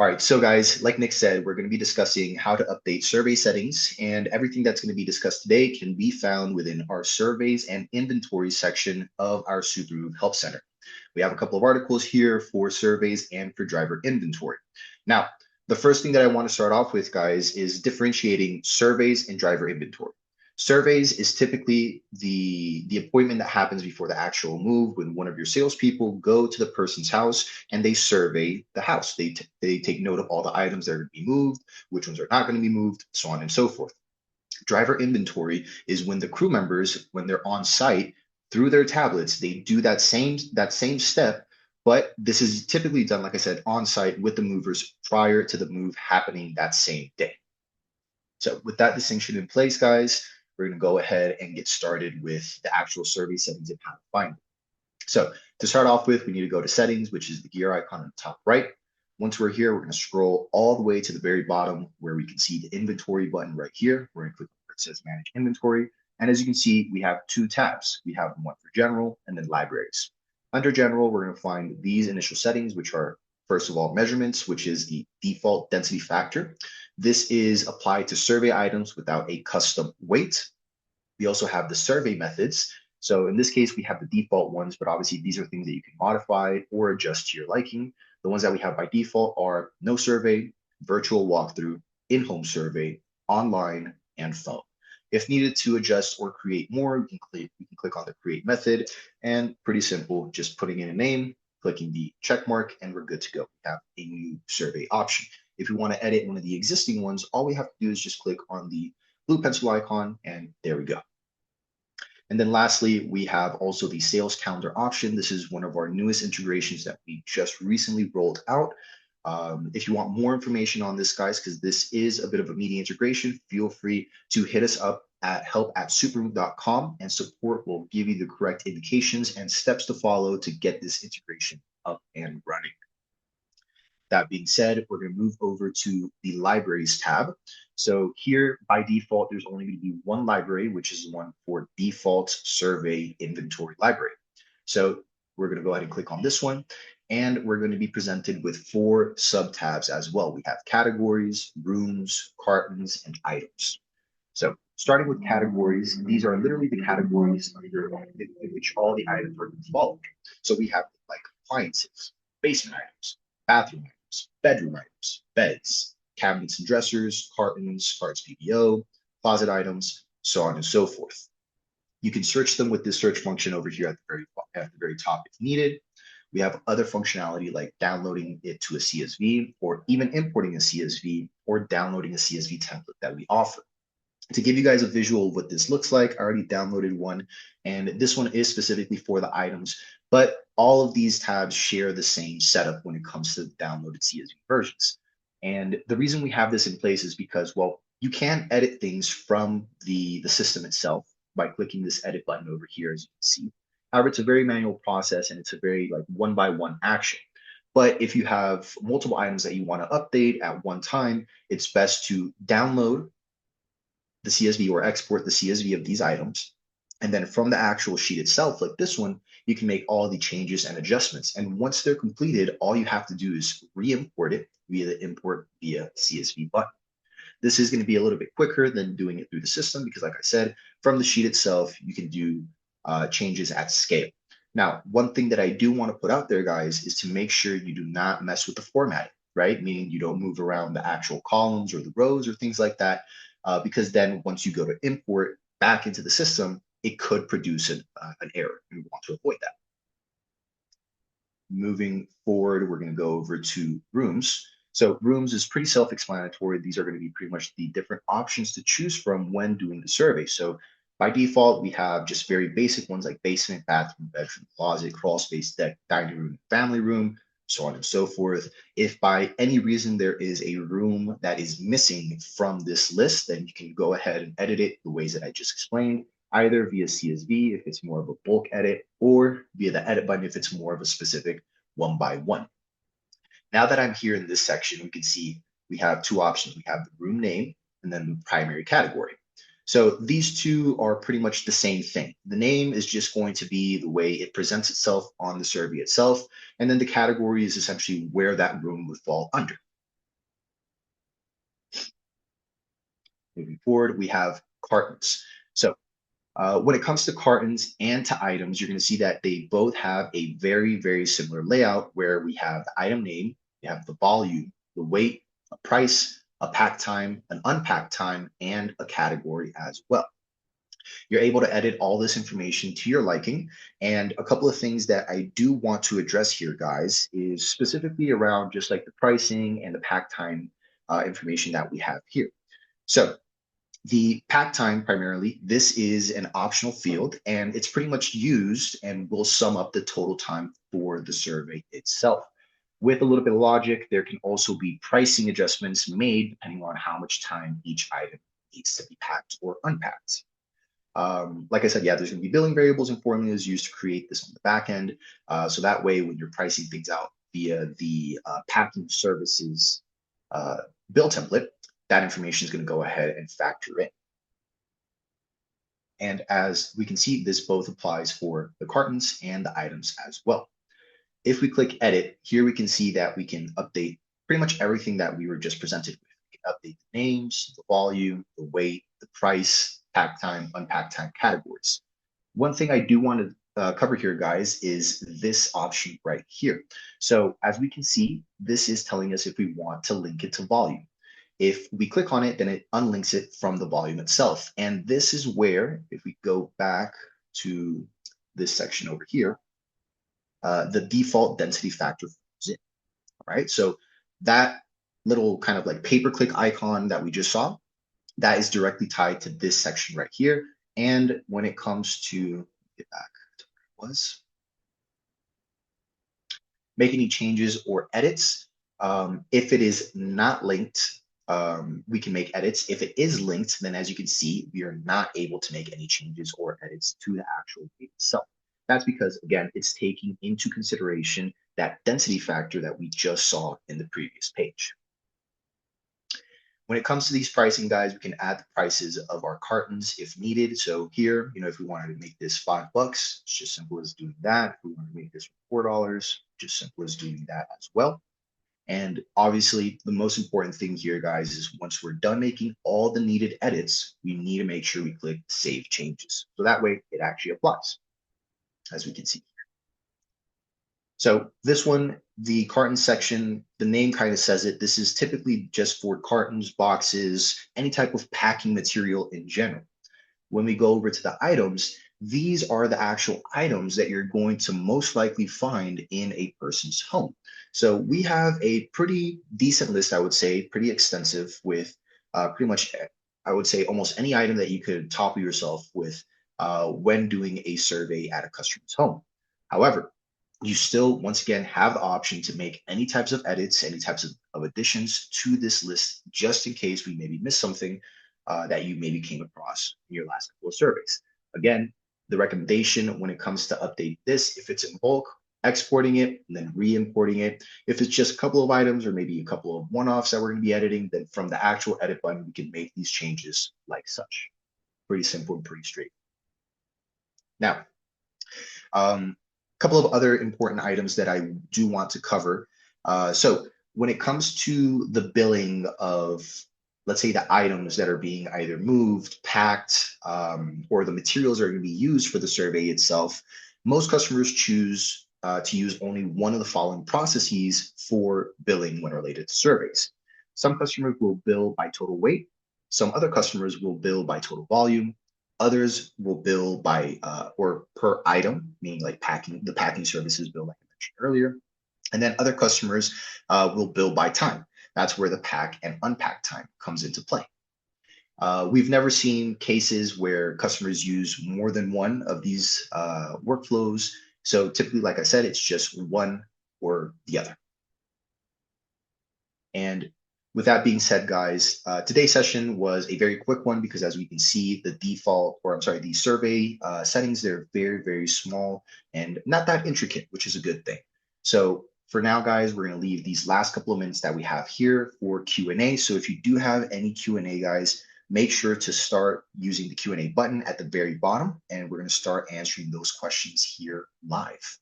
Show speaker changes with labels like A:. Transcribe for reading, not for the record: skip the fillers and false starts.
A: All right, so guys, like Nick said, we're going to be discussing how to update survey settings, and everything that's going to be discussed today can be found within our surveys and inventory section of our Subaru Help Center. We have a couple of articles here for surveys and for driver inventory. Now, the first thing that I want to start off with, guys, is differentiating surveys and driver inventory. Surveys is typically the appointment that happens before the actual move when one of your salespeople go to the person's house and they survey the house. They take note of all the items that are going to be moved, which ones are not going to be moved, so on and so forth. Driver inventory is when the crew members, when they're on site through their tablets, they do that same step, but this is typically done, like I said, on site with the movers prior to the move happening that same day. So with that distinction in place, guys, we're going to go ahead and get started with the actual survey settings and how to find it. So to start off with, we need to go to settings, which is the gear icon on the top right. Once we're here, we're going to scroll all the way to the very bottom where we can see the inventory button right here. We're going to click on where it says manage inventory. And as you can see, we have two tabs. We have one for general and then libraries. Under general, we're going to find these initial settings, which are first of all measurements, which is the default density factor. This is applied to survey items without a custom weight. We also have the survey methods. So in this case, we have the default ones, but obviously these are things that you can modify or adjust to your liking. The ones that we have by default are no survey, virtual walkthrough, in-home survey, online, and phone. If needed to adjust or create more, you can click on the create method, and pretty simple, just putting in a name, clicking the check mark, and we're good to go. We have a new survey option. If we want to edit one of the existing ones, all we have to do is just click on the blue pencil icon, and there we go. And then lastly, we have also the sales calendar option. This is one of our newest integrations that we just recently rolled out. If you want more information on this, guys, because this is a bit of a media integration, feel free to hit us up at help@subaru.com, and support will give you the correct indications and steps to follow to get this integration up and running. That being said, we're going to move over to the libraries tab. So here by default, there's only going to be one library, which is one for default survey inventory library. So we're going to go ahead and click on this one, and we're going to be presented with four sub tabs as well. We have categories, rooms, cartons, and items. So starting with categories, these are literally the categories in which all the items are going to fall under. So we have like appliances, basement items, bathroom items, bedroom items, beds, cabinets and dressers, cartons, cards PBO, closet items, so on and so forth. You can search them with this search function over here at the very top if needed. We have other functionality like downloading it to a CSV or even importing a CSV or downloading a CSV template that we offer. To give you guys a visual of what this looks like, I already downloaded one, and this one is specifically for the items, but all of these tabs share the same setup when it comes to downloaded CSV versions. And the reason we have this in place is because, well, you can edit things from the system itself by clicking this edit button over here, as you can see. However, it's a very manual process and it's a very like one by one action. But if you have multiple items that you want to update at one time, it's best to download the CSV or export the CSV of these items. And then from the actual sheet itself, like this one, you can make all the changes and adjustments. And once they're completed, all you have to do is re-import it via the import via CSV button. This is going to be a little bit quicker than doing it through the system because, like I said, from the sheet itself, you can do changes at scale. Now, one thing that I do want to put out there, guys, is to make sure you do not mess with the formatting, right? Meaning you don't move around the actual columns or the rows or things like that, because then once you go to import back into the system, it could produce an error, and we want to avoid that. Moving forward, we're going to go over to rooms. So rooms is pretty self-explanatory. These are going to be pretty much the different options to choose from when doing the survey. So by default, we have just very basic ones like basement, bathroom, bedroom, closet, crawl space, deck, dining room, family room, so on and so forth. If by any reason there is a room that is missing from this list, then you can go ahead and edit it the ways that I just explained, either via CSV if it's more of a bulk edit, or via the edit button if it's more of a specific one by one. Now that I'm here in this section, we can see we have two options. We have the room name and then the primary category. So these two are pretty much the same thing. The name is just going to be the way it presents itself on the survey itself. And then the category is essentially where that room would fall under. Moving forward, we have cartons. So when it comes to cartons and to items, you're going to see that they both have a very, very similar layout where we have the item name, we have the volume, the weight, a price, a pack time, an unpacked time, and a category as well. You're able to edit all this information to your liking. And a couple of things that I do want to address here, guys, is specifically around just like the pricing and the pack time information that we have here. So the pack time primarily, this is an optional field and it's pretty much used and will sum up the total time for the survey itself. With a little bit of logic, there can also be pricing adjustments made depending on how much time each item needs to be packed or unpacked. Like I said, yeah, there's going to be billing variables and formulas used to create this on the back end. So that way, when you're pricing things out via the packing services bill template, that information is going to go ahead and factor in. And as we can see, this both applies for the cartons and the items as well. If we click edit, here we can see that we can update pretty much everything that we were just presented with. We can update the names, the volume, the weight, the price, pack time, unpacked time categories. One thing I do want to cover here, guys, is this option right here. So as we can see, this is telling us if we want to link it to volume. If we click on it, then it unlinks it from the volume itself. And this is where, if we go back to this section over here, the default density factor comes in. All right, so that little kind of like pay-per-click icon that we just saw, that is directly tied to this section right here. And when it comes to, get back to where it was, make any changes or edits, if it is not linked, we can make edits. If it is linked, then as you can see, we are not able to make any changes or edits to the actual data itself. That's because, again, it's taking into consideration that density factor that we just saw in the previous page. When it comes to these pricing, guys, we can add the prices of our cartons if needed. So here, if we wanted to make this $5, it's just simple as doing that. If we want to make this $4, just simple as doing that as well. And obviously, the most important thing here, guys, is once we're done making all the needed edits, we need to make sure we click Save Changes. So that way it actually applies, as we can see. So this one, the carton section, the name kind of says it. This is typically just for cartons, boxes, any type of packing material in general. When we go over to the items, these are the actual items that you're going to most likely find in a person's home. So we have a pretty decent list, I would say, pretty extensive with pretty much, I would say, almost any item that you could topple yourself with when doing a survey at a customer's home. However, you still, once again, have the option to make any types of edits, any types of additions to this list, just in case we maybe missed something that you maybe came across in your last couple of surveys. Again, the recommendation when it comes to update this, if it's in bulk, exporting it and then re-importing it. If it's just a couple of items or maybe a couple of one-offs that we're going to be editing, then from the actual edit button, we can make these changes like such. Pretty simple and pretty straight. Now, couple of other important items that I do want to cover. So when it comes to the billing of, let's say, the items that are being either moved, packed, or the materials that are going to be used for the survey itself, most customers choose to use only one of the following processes for billing when related to surveys. Some customers will bill by total weight. Some other customers will bill by total volume. Others will bill by or per item, meaning like the packing services bill like I mentioned earlier. And then other customers will bill by time. That's where the pack and unpack time comes into play. We've never seen cases where customers use more than one of these workflows. So typically, like I said, it's just one or the other. And with that being said, guys, today's session was a very quick one because as we can see, the survey settings, they're very, very small and not that intricate, which is a good thing. So for now, guys, we're going to leave these last couple of minutes that we have here for Q&A. So if you do have any Q&A, guys, make sure to start using the Q&A button at the very bottom, and we're going to start answering those questions here live.